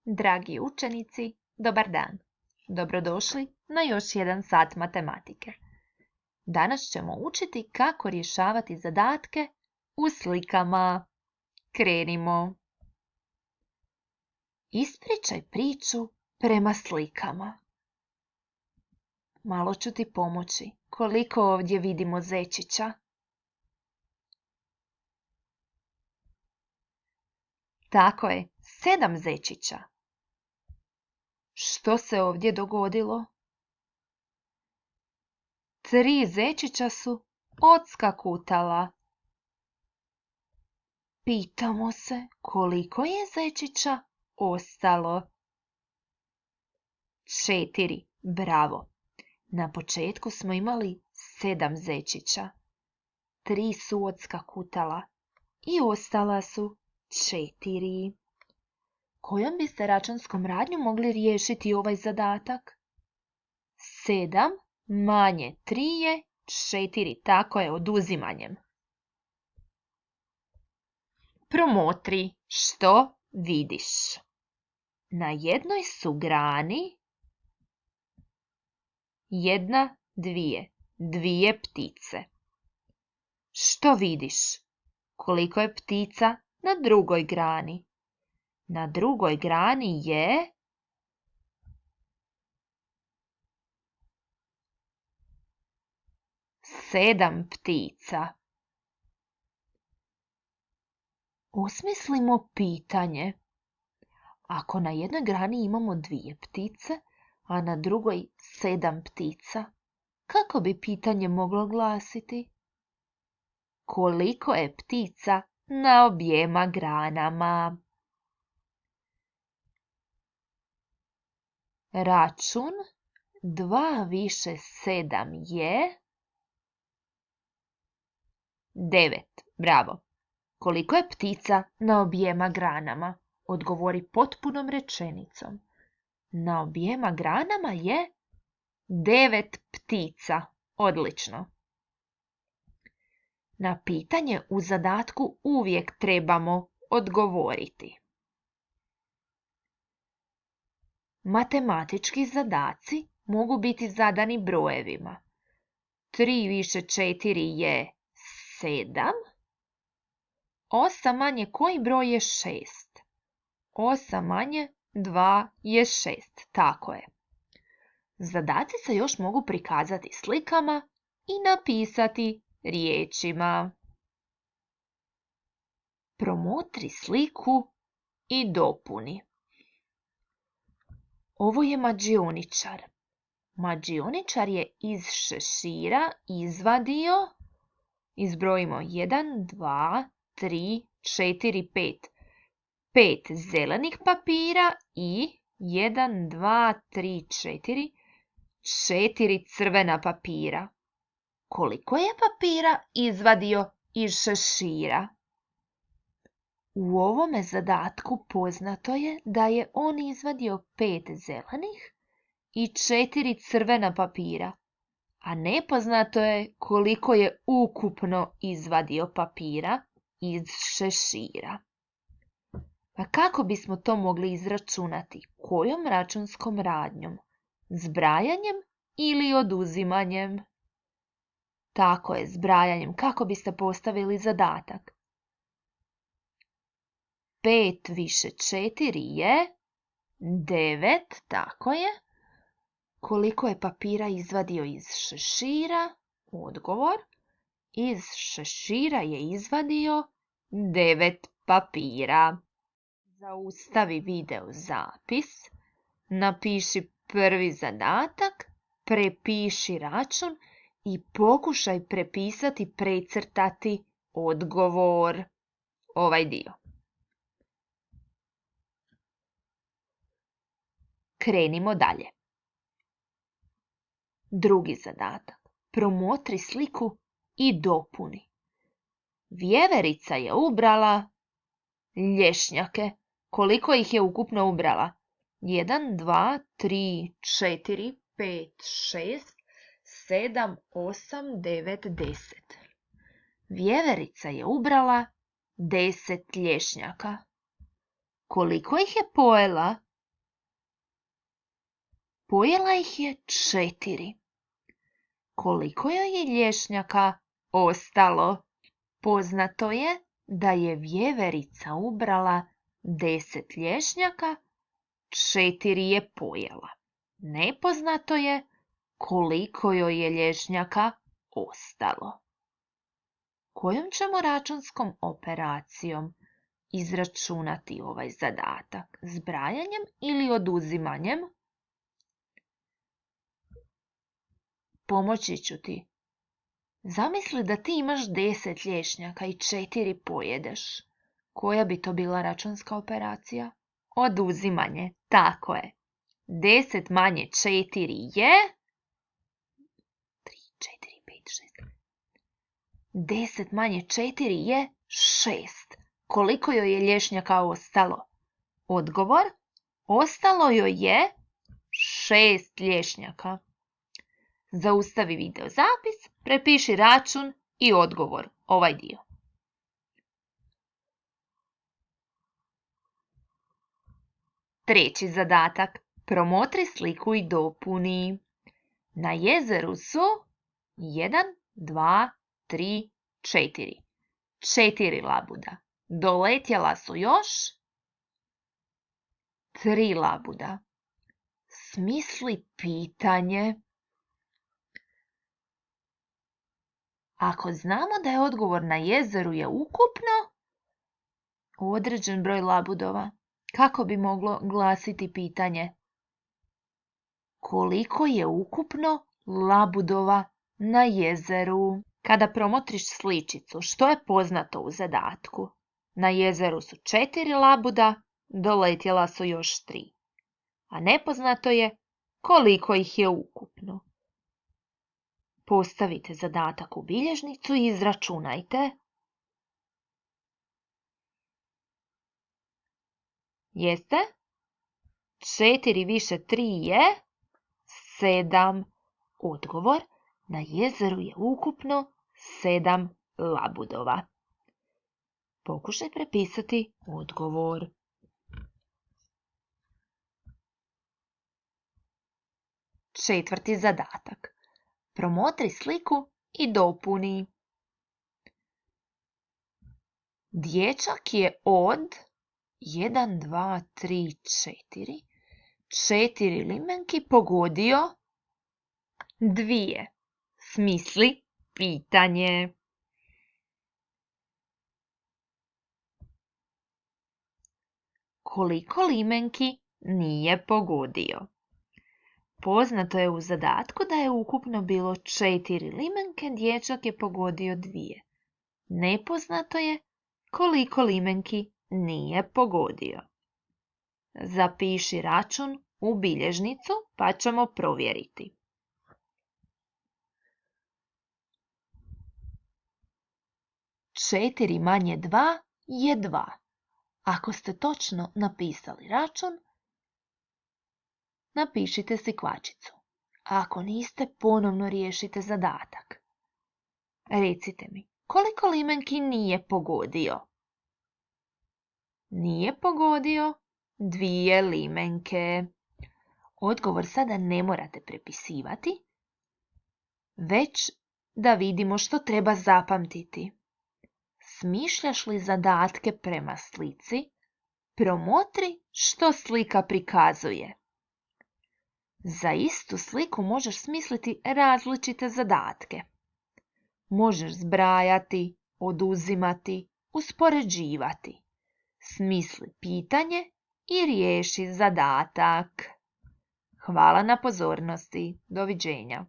Dragi učenici, dobar dan. Dobrodošli na još jedan sat matematike. Danas ćemo učiti kako rješavati zadatke u slikama. Krenimo. Ispričaj priču prema slikama. Malo ću ti pomoći. Koliko ovdje vidimo zečića? Tako je, 7 zečića. Što se ovdje dogodilo? 3 zečića su odskakutala. Pitamo se koliko je zečića ostalo? 4. Bravo. Na početku smo imali 7 zečića. 3 su odskakutala i ostala su 4. Kojom biste računskom radnjom mogli riješiti ovaj zadatak? 7 manje 3 je 4, tako je, oduzimanjem. Promotri što vidiš. Na jednoj su grani 1, 2, 2 ptice. Što vidiš? Koliko je ptica na drugoj grani? Na drugoj grani je 7 ptica. Osmislimo pitanje. Ako na jednoj grani imamo 2 ptice, a na drugoj 7 ptica, kako bi pitanje moglo glasiti? Koliko je ptica na objema granama? Račun 2 više 7 je 9. Bravo. Koliko je ptica na objema granama? Odgovori potpunom rečenicom. Na objema granama je 9 ptica. Odlično. Na pitanje u zadatku uvijek trebamo odgovoriti. Matematički zadaci mogu biti zadani brojevima. 3 više 4 je 7. 8 manje koji broj je 6? 8 manje 2 je 6. Tako je. Zadaci se još mogu prikazati slikama i napisati riječima. Promotri sliku i dopuni. Ovo je mađioničar. Mađioničar je iz šešira izvadio, izbrojimo 1, 2, 3, 4, 5. 5 zelenih papira i 1, 2, 3, 4, 4 crvena papira. Koliko je papira izvadio iz šešira? U ovome zadatku poznato je da je on izvadio 5 zelenih i 4 crvena papira, a nepoznato je koliko je ukupno izvadio papira iz šešira. Pa kako bismo to mogli izračunati? Kojom računskom radnjom? Zbrajanjem ili oduzimanjem? Tako je, zbrajanjem. Kako biste postavili zadatak? 5 više 4 je 9, tako je. Koliko je papira izvadio iz šešira? Odgovor. Iz šešira je izvadio 9 papira. Zaustavi video zapis. Napiši prvi zadatak, prepiši račun i pokušaj prepisati, precrtati odgovor. Ovaj dio. Krenimo dalje. Drugi zadatak. Promotri sliku i dopuni. Vjeverica je ubrala lješnjake. Koliko ih je ukupno ubrala? 1, 2, 3, 4, 5, 6, 7, 8, 9, 10. Vjeverica je ubrala 10 lješnjaka. Koliko ih je pojela? Pojela ih je 4. Koliko joj je lješnjaka ostalo? Poznato je da je vjeverica ubrala 10 lješnjaka, 4 je pojela. Nepoznato je koliko joj je lješnjaka ostalo. Kojom ćemo računskom operacijom izračunati ovaj zadatak? Zbrajanjem ili oduzimanjem? Pomoći ću ti. Zamisli da ti imaš 10 lješnjaka i 4 pojedeš. Koja bi to bila računska operacija? Oduzimanje, tako je. 10 manje 4 je... 3, 4, 5, 6. 10 manje 4 je 6. Koliko joj je lješnjaka ostalo? Odgovor? Ostalo joj je 6 lješnjaka. Zaustavi video zapis, prepiši račun i odgovor, ovaj dio. Treći zadatak. Promotri sliku i dopuni. Na jezeru su 1, 2, 3, 4. 4 labuda. Doletjela su još 3 labuda. Smisli pitanje. Ako znamo da je odgovor na jezeru je ukupno određen broj labudova, kako bi moglo glasiti pitanje? Koliko je ukupno labudova na jezeru? Kada promotriš sličicu, što je poznato u zadatku? Na jezeru su 4 labuda, doletjela su još 3. A nepoznato je koliko ih je ukupno. Postavite zadatak u bilježnicu i izračunajte. Jeste? 4 više 3 je 7. Odgovor, na jezeru je ukupno 7 labudova. Pokušaj prepisati odgovor. Četvrti zadatak. Promotri sliku i dopuni. Dječak je od 1, 2, 3, 4. 4 limenki pogodio 2. Smisli pitanje. Koliko limenki nije pogodio? Poznato je u zadatku da je ukupno bilo 4 limenke, dječak je pogodio 2. Nepoznato je koliko limenki nije pogodio. Zapiši račun u bilježnicu pa ćemo provjeriti. Četiri manje 2 je 2. Ako ste točno napisali račun, napišite si kvačicu. Ako niste, ponovno riješite zadatak. Recite mi, koliko limenki nije pogodio? Nije pogodio 2 limenke. Odgovor sada ne morate prepisivati, već da vidimo što treba zapamtiti. Smišljaš li zadatke prema slici? Promotri što slika prikazuje. Za istu sliku možeš smisliti različite zadatke. Možeš zbrajati, oduzimati, uspoređivati. Smisli pitanje i riješi zadatak. Hvala na pozornosti. Doviđenja.